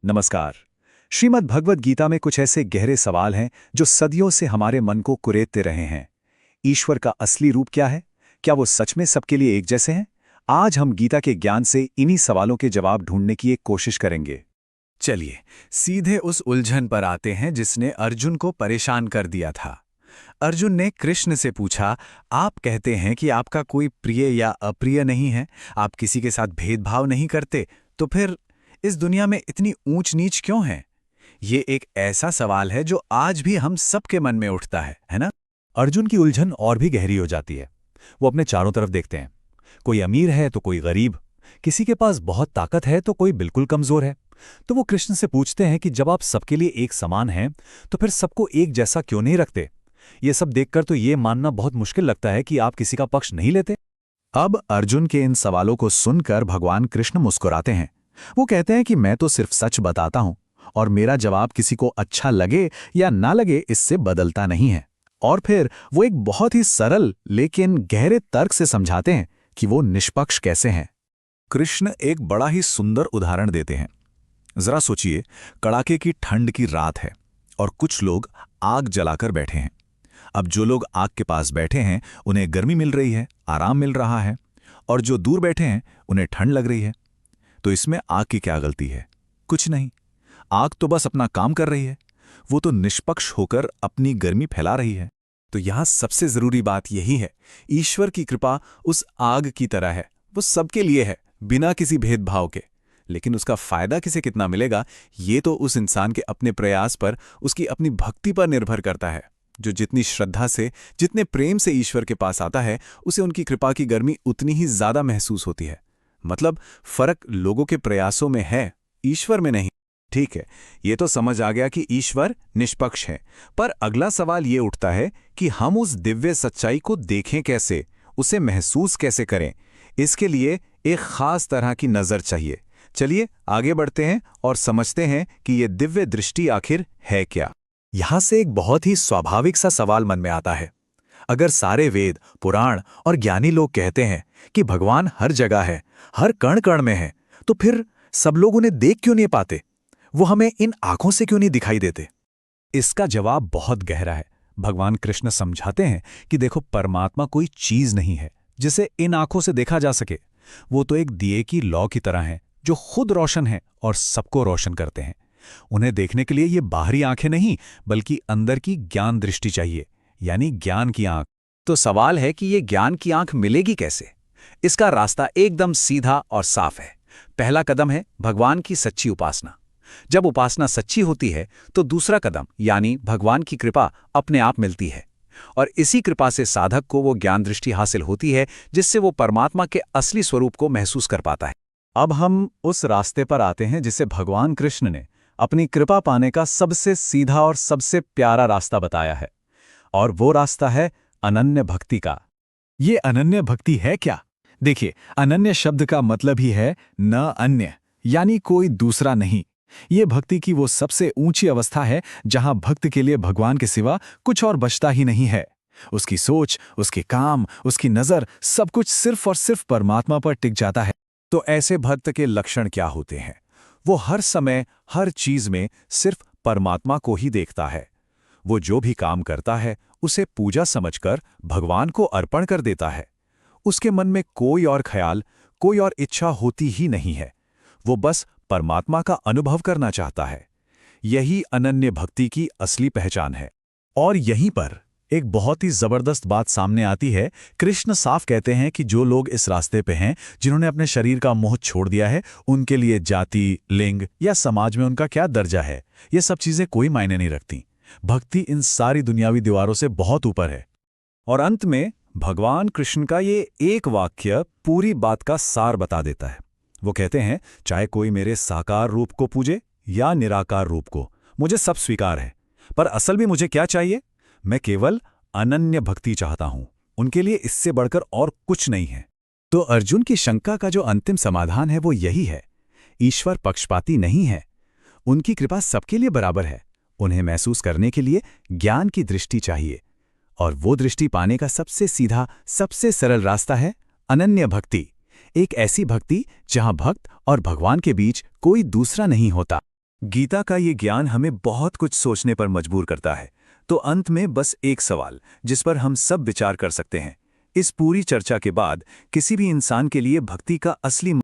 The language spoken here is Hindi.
नमस्कार। श्रीमद् भगवद गीता में कुछ ऐसे गहरे सवाल हैं जो सदियों से हमारे मन को कुरेदते रहे हैं। ईश्वर का असली रूप क्या है? क्या वो सच में सबके लिए एक जैसे हैं? आज हम गीता के ज्ञान से इन्हीं सवालों के जवाब ढूंढने की एक कोशिश करेंगे। चलिए सीधे उस उलझन पर आते हैं जिसने अर्जुन को परेशान कर दिया था। अर्जुन ने कृष्ण से पूछा, आप कहते हैं कि आपका कोई प्रिय या अप्रिय नहीं है, आप किसी के साथ भेदभाव नहीं करते, तो फिर इस दुनिया में इतनी ऊंच नीच क्यों है? ये एक ऐसा सवाल है जो आज भी हम सबके मन में उठता है ना? अर्जुन की उलझन और भी गहरी हो जाती है। वो अपने चारों तरफ देखते हैं। कोई अमीर है तो कोई गरीब, किसी के पास बहुत ताकत है तो कोई बिल्कुल कमजोर है। तो वो कृष्ण से पूछते हैं कि जब आप सबके लिए एक समान हैं तो फिर सबको एक जैसा क्यों नहीं रखते? ये सब देखकर तो ये मानना बहुत मुश्किल लगता है कि आप किसी का पक्ष नहीं लेते। अब अर्जुन के इन सवालों को सुनकर भगवान कृष्ण मुस्कुराते हैं। वो कहते हैं कि मैं तो सिर्फ सच बताता हूं और मेरा जवाब किसी को अच्छा लगे या ना लगे इससे बदलता नहीं है। और फिर वो एक बहुत ही सरल लेकिन गहरे तर्क से समझाते हैं कि वो निष्पक्ष कैसे हैं। कृष्ण एक बड़ा ही सुंदर उदाहरण देते हैं। जरा सोचिए, कड़ाके की ठंड की रात है और कुछ लोग आग जलाकर बैठे हैं। अब जो लोग आग के पास बैठे हैं उन्हें गर्मी मिल रही है, आराम मिल रहा है, और जो दूर बैठे हैं उन्हें ठंड लग रही है। तो इसमें आग की क्या गलती है? कुछ नहीं। आग तो बस अपना काम कर रही है। वो तो निष्पक्ष होकर अपनी गर्मी फैला रही है। तो यहां सबसे जरूरी बात यही है, ईश्वर की कृपा उस आग की तरह है। वो सबके लिए है, बिना किसी भेदभाव के। लेकिन उसका फायदा किसे कितना मिलेगा, ये तो उस इंसान के अपने प्रयास पर, उसकी अपनी भक्ति पर निर्भर करता है। जो जितनी श्रद्धा से, जितने प्रेम से ईश्वर के पास आता है, उसे उनकी कृपा की गर्मी उतनी ही ज्यादा महसूस होती है। मतलब फर्क लोगों के प्रयासों में है, ईश्वर में नहीं। ठीक है, ये तो समझ आ गया कि ईश्वर निष्पक्ष है। पर अगला सवाल ये उठता है कि हम उस दिव्य सच्चाई को देखें कैसे, उसे महसूस कैसे करें? इसके लिए एक खास तरह की नज़र चाहिए। चलिए आगे बढ़ते हैं और समझते हैं कि ये दिव्य दृष्टि आखिर है क्या। यहां से एक बहुत ही स्वाभाविक सा सवाल मन में आता है। अगर सारे वेद, पुराण और ज्ञानी लोग कहते हैं कि भगवान हर जगह है, हर कण कण में है, तो फिर सब लोग उन्हें देख क्यों नहीं पाते? वो हमें इन आंखों से क्यों नहीं दिखाई देते? इसका जवाब बहुत गहरा है। भगवान कृष्ण समझाते हैं कि देखो, परमात्मा कोई चीज नहीं है जिसे इन आंखों से देखा जा सके। वो तो एक दिए की लौ की तरह है जो खुद रोशन है और सबको रोशन करते हैं। उन्हें देखने के लिए ये बाहरी आंखें नहीं, बल्कि अंदर की ज्ञान दृष्टि चाहिए, यानी ज्ञान की आंख। तो सवाल है कि ये ज्ञान की आंख मिलेगी कैसे? इसका रास्ता एकदम सीधा और साफ है। पहला कदम है भगवान की सच्ची उपासना। जब उपासना सच्ची होती है तो दूसरा कदम यानी भगवान की कृपा अपने आप मिलती है, और इसी कृपा से साधक को वो ज्ञान दृष्टि हासिल होती है जिससे वो परमात्मा के असली स्वरूप को महसूस कर पाता है। अब हम उस रास्ते पर आते हैं जिसे भगवान कृष्ण ने अपनी कृपा पाने का सबसे सीधा और सबसे प्यारा रास्ता बताया है, और वो रास्ता है अनन्य भक्ति का। ये अनन्य भक्ति है क्या? देखिए, अनन्य शब्द का मतलब ही है न अन्य, यानी कोई दूसरा नहीं। ये भक्ति की वो सबसे ऊंची अवस्था है जहां भक्त के लिए भगवान के सिवा कुछ और बचता ही नहीं है। उसकी सोच, उसके काम, उसकी नजर, सब कुछ सिर्फ और सिर्फ परमात्मा पर टिक जाता है। तो ऐसे भक्त के लक्षण क्या होते हैं? वो हर समय, हर चीज में सिर्फ परमात्मा को ही देखता है। वो जो भी काम करता है उसे पूजा समझकर भगवान को अर्पण कर देता है। उसके मन में कोई और ख्याल, कोई और इच्छा होती ही नहीं है। वो बस परमात्मा का अनुभव करना चाहता है। यही अनन्य भक्ति की असली पहचान है। और यहीं पर एक बहुत ही जबरदस्त बात सामने आती है। कृष्ण साफ कहते हैं कि जो लोग इस रास्ते पे हैं, जिन्होंने अपने शरीर का मोह छोड़ दिया है, उनके लिए जाति, लिंग या समाज में उनका क्या दर्जा है, ये सब चीजें कोई मायने नहीं रखती। भक्ति इन सारी दुनियावी दीवारों से बहुत ऊपर है। और अंत में भगवान कृष्ण का ये एक वाक्य पूरी बात का सार बता देता है। वो कहते हैं, चाहे कोई मेरे साकार रूप को पूजे या निराकार रूप को, मुझे सब स्वीकार है। पर असल में मुझे क्या चाहिए? मैं केवल अनन्य भक्ति चाहता हूं। उनके लिए इससे बढ़कर और कुछ नहीं है। तो अर्जुन की शंका का जो अंतिम समाधान है वो यही है, ईश्वर पक्षपाती नहीं है। उनकी कृपा सबके लिए बराबर है। उन्हें महसूस करने के लिए ज्ञान की दृष्टि चाहिए, और वो दृष्टि पाने का सबसे सीधा, सबसे सरल रास्ता है अनन्य भक्ति। एक ऐसी भक्ति जहां भक्त और भगवान के बीच कोई दूसरा नहीं होता। गीता का ये ज्ञान हमें बहुत कुछ सोचने पर मजबूर करता है। तो अंत में बस एक सवाल जिस पर हम सब विचार कर सकते हैं। इस पूरी चर्चा के बाद किसी भी इंसान के लिए भक्ति का असली